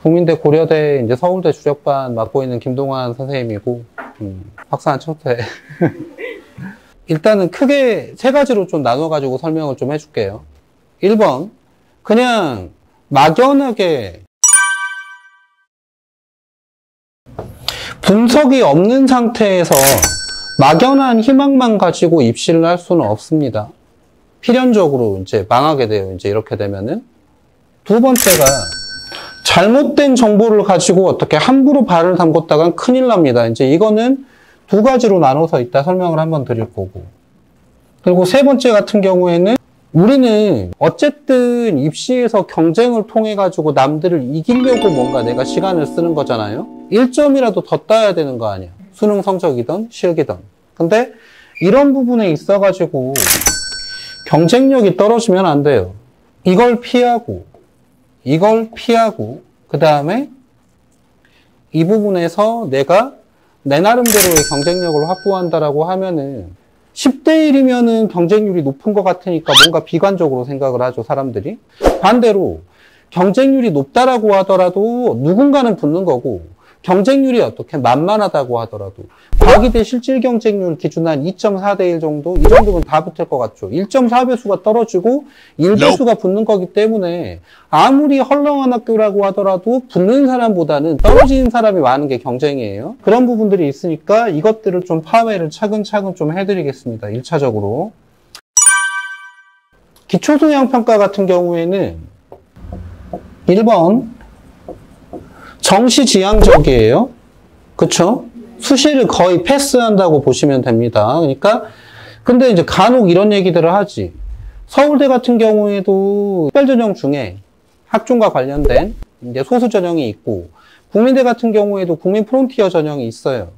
국민대, 고려대, 이제 서울대 주력반 맡고 있는 김동환 선생님이고, 박사 한 첫해. 일단은 크게 세 가지로 좀 나눠가지고 설명을 좀 해줄게요. 1번, 그냥 막연하게 분석이 없는 상태에서 막연한 희망만 가지고 입시를 할 수는 없습니다. 필연적으로 이제 망하게 돼요. 이제 이렇게 되면은. 두 번째가 잘못된 정보를 가지고 어떻게 함부로 발을 담궜다간 큰일 납니다. 이제 이거는 두 가지로 나눠서 이따 설명을 한번 드릴 거고. 그리고 세 번째 같은 경우에는 우리는 어쨌든 입시에서 경쟁을 통해 가지고 남들을 이기려고 뭔가 내가 시간을 쓰는 거잖아요. 1점이라도 더 따야 되는 거 아니야. 수능 성적이든 실기든. 근데 이런 부분에 있어 가지고 경쟁력이 떨어지면 안 돼요. 이걸 피하고 그 다음에 이 부분에서 내가 내 나름대로의 경쟁력을 확보한다라고 하면은 10대 1이면은 경쟁률이 높은 것 같으니까 뭔가 비관적으로 생각을 하죠, 사람들이. 반대로 경쟁률이 높다라고 하더라도 누군가는 붙는 거고, 경쟁률이 어떻게 만만하다고 하더라도 과기대 실질 경쟁률 기준 한 2.4대 1 정도? 이 정도면 다 붙을 것 같죠. 1.4배수가 떨어지고 1배수가 붙는 거기 때문에 아무리 헐렁한 학교라고 하더라도 붙는 사람보다는 떨어지는 사람이 많은 게 경쟁이에요. 그런 부분들이 있으니까 이것들을 좀 파괴를 차근차근 좀 해드리겠습니다. 1차적으로. 기초소양평가 같은 경우에는 1번 정시지향적이에요. 그쵸? 수시를 거의 패스한다고 보시면 됩니다. 그러니까, 근데 이제 간혹 이런 얘기들을 하지. 서울대 같은 경우에도 특별전형 중에 학종과 관련된 이제 소수 전형이 있고, 국민대 같은 경우에도 국민 프론티어 전형이 있어요.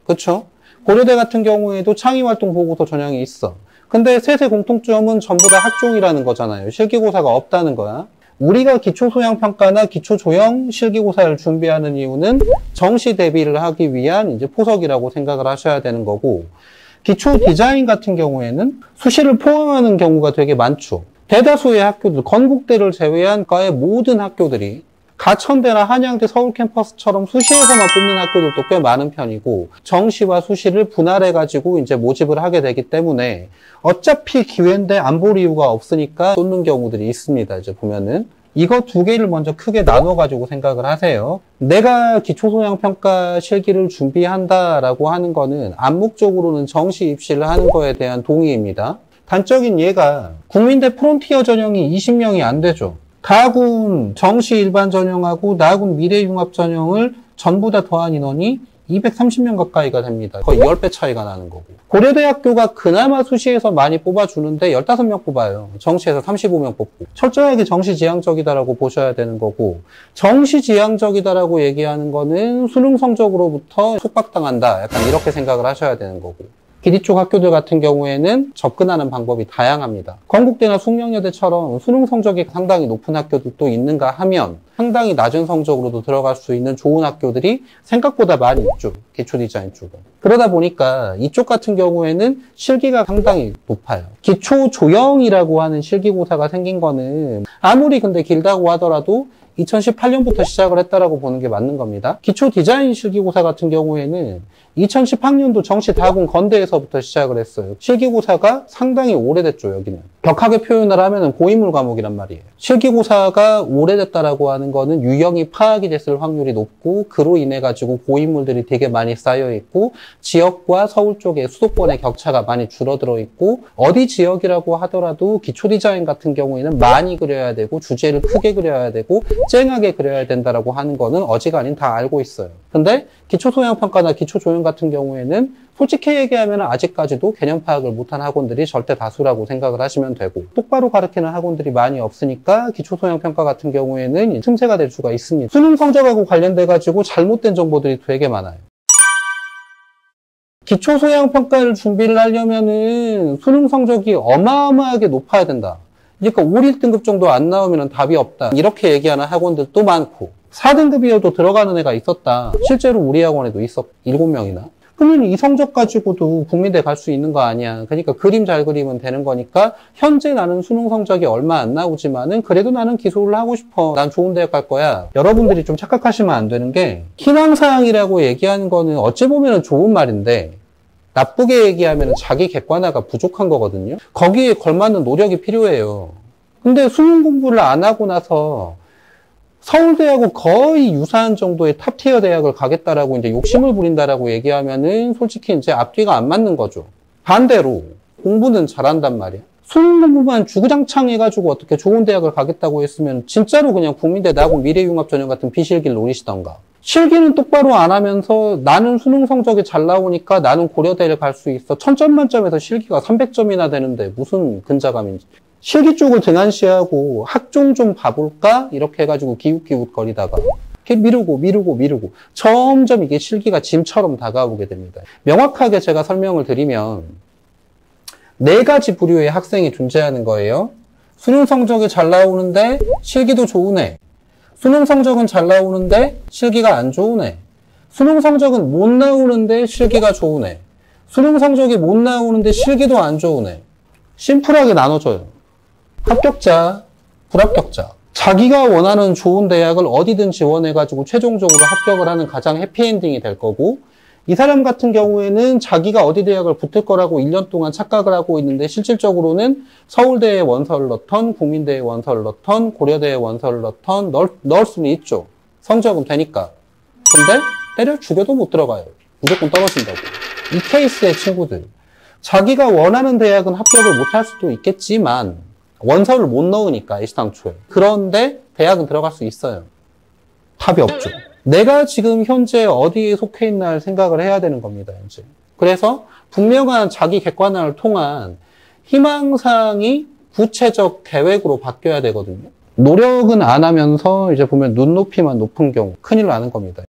그쵸? 고려대 같은 경우에도 창의활동 보고서 전형이 있어. 근데 셋의 공통점은 전부 다 학종이라는 거잖아요. 실기고사가 없다는 거야. 우리가 기초소양평가나 기초조형 실기고사를 준비하는 이유는 정시 대비를 하기 위한 이제 포석이라고 생각을 하셔야 되는 거고, 기초디자인 같은 경우에는 수시를 포함하는 경우가 되게 많죠. 대다수의 학교들, 건국대를 제외한 과의 모든 학교들이 가천대나 한양대 서울 캠퍼스처럼 수시에서만 뽑는 학교들도 꽤 많은 편이고, 정시와 수시를 분할해가지고 이제 모집을 하게 되기 때문에 어차피 기회인데 안 볼 이유가 없으니까 쏟는 경우들이 있습니다. 이제 보면은. 이거 두 개를 먼저 크게 나눠가지고 생각을 하세요. 내가 기초소양평가 실기를 준비한다라고 하는 거는 암묵적으로는 정시 입시를 하는 거에 대한 동의입니다. 단적인 예가 국민대 프론티어 전형이 20명이 안 되죠. 가군 정시 일반 전형하고 나군 미래융합 전형을 전부 다 더한 인원이 230명 가까이가 됩니다. 거의 10배 차이가 나는 거고. 고려대학교가 그나마 수시에서 많이 뽑아주는데 15명 뽑아요. 정시에서 35명 뽑고. 철저하게 정시지향적이다라고 보셔야 되는 거고, 정시지향적이다라고 얘기하는 거는 수능 성적으로부터 속박당한다. 약간 이렇게 생각을 하셔야 되는 거고. 기디 쪽 학교들 같은 경우에는 접근하는 방법이 다양합니다. 건국대나 숙명여대처럼 수능 성적이 상당히 높은 학교들도 있는가 하면 상당히 낮은 성적으로도 들어갈 수 있는 좋은 학교들이 생각보다 많이 있죠. 기초디자인 쪽은. 그러다 보니까 이쪽 같은 경우에는 실기가 상당히 높아요. 기초조형이라고 하는 실기고사가 생긴 거는 아무리 근데 길다고 하더라도 2018년부터 시작을 했다라고 보는 게 맞는 겁니다. 기초 디자인 실기고사 같은 경우에는 2010학년도 정시 다군 건대에서부터 시작을 했어요. 실기고사가 상당히 오래됐죠, 여기는. 격하게 표현을 하면은 고인물 과목이란 말이에요. 실기고사가 오래됐다라고 하는 거는 유형이 파악이 됐을 확률이 높고, 그로 인해 가지고 고인물들이 되게 많이 쌓여 있고, 지역과 서울 쪽의 수도권의 격차가 많이 줄어들어 있고, 어디 지역이라고 하더라도 기초 디자인 같은 경우에는 많이 그려야 되고, 주제를 크게 그려야 되고, 쨍하게 그려야 된다라고 하는 거는 어지간히 다 알고 있어요. 근데 기초소양평가나 기초조형 같은 경우에는 솔직히 얘기하면 아직까지도 개념 파악을 못한 학원들이 절대 다수라고 생각을 하시면 되고, 똑바로 가르치는 학원들이 많이 없으니까 기초소양평가 같은 경우에는 틈새가 될 수가 있습니다. 수능 성적하고 관련돼 가지고 잘못된 정보들이 되게 많아요. 기초소양평가를 준비를 하려면은 수능 성적이 어마어마하게 높아야 된다. 그러니까 5, 1등급 정도 안 나오면 답이 없다. 이렇게 얘기하는 학원들도 많고, 4등급이어도 들어가는 애가 있었다. 실제로 우리 학원에도 있었, 7명이나. 그러면 이 성적 가지고도 국민대 갈 수 있는 거 아니야. 그러니까 그림 잘 그리면 되는 거니까 현재 나는 수능 성적이 얼마 안 나오지만은 그래도 나는 기술을 하고 싶어. 난 좋은 대학 갈 거야. 여러분들이 좀 착각하시면 안 되는 게 희망사항이라고 얘기하는 거는 어찌 보면 좋은 말인데 나쁘게 얘기하면 자기 객관화가 부족한 거거든요. 거기에 걸맞는 노력이 필요해요. 근데 수능 공부를 안 하고 나서 서울대하고 거의 유사한 정도의 탑티어 대학을 가겠다라고 이제 욕심을 부린다라고 얘기하면은 솔직히 이제 앞뒤가 안 맞는 거죠. 반대로 공부는 잘한단 말이야. 수능 공부만 주구장창 해가지고 어떻게 좋은 대학을 가겠다고 했으면 진짜로 그냥 국민대 나고 미래융합전형 같은 비실기를 노리시던가. 실기는 똑바로 안 하면서 나는 수능 성적이 잘 나오니까 나는 고려대를 갈 수 있어. 1000점 만점에서 실기가 300점이나 되는데 무슨 근자감인지. 실기 쪽을 등한시하고 학종 좀 봐볼까? 이렇게 해가지고 기웃기웃거리다가 이렇게 미루고 점점 이게 실기가 짐처럼 다가오게 됩니다. 명확하게 제가 설명을 드리면 4가지 부류의 학생이 존재하는 거예요. 수능 성적이 잘 나오는데 실기도 좋은 애. 수능 성적은 잘 나오는데 실기가 안 좋은 애. 수능 성적은 못 나오는데 실기가 좋은 애. 수능 성적이 못 나오는데 실기도 안 좋은 애. 심플하게 나눠져요. 합격자, 불합격자. 자기가 원하는 좋은 대학을 어디든 지원해가지고 최종적으로 합격을 하는 가장 해피엔딩이 될 거고, 이 사람 같은 경우에는 자기가 어디 대학을 붙을 거라고 1년 동안 착각을 하고 있는데 실질적으로는 서울대에 원서를 넣던, 국민대에 원서를 넣던, 고려대에 원서를 넣던 넣을 수는 있죠. 성적은 되니까. 근데 때려 죽여도 못 들어가요. 무조건 떨어진다고. 이 케이스의 친구들. 자기가 원하는 대학은 합격을 못할 수도 있겠지만 원서를 못 넣으니까 애시당초에. 그런데 대학은 들어갈 수 있어요. 답이 없죠. 내가 지금 현재 어디에 속해 있나 생각을 해야 되는 겁니다, 이제. 그래서 분명한 자기 객관화를 통한 희망사항이 구체적 계획으로 바뀌어야 되거든요. 노력은 안 하면서 이제 보면 눈높이만 높은 경우 큰일 나는 겁니다.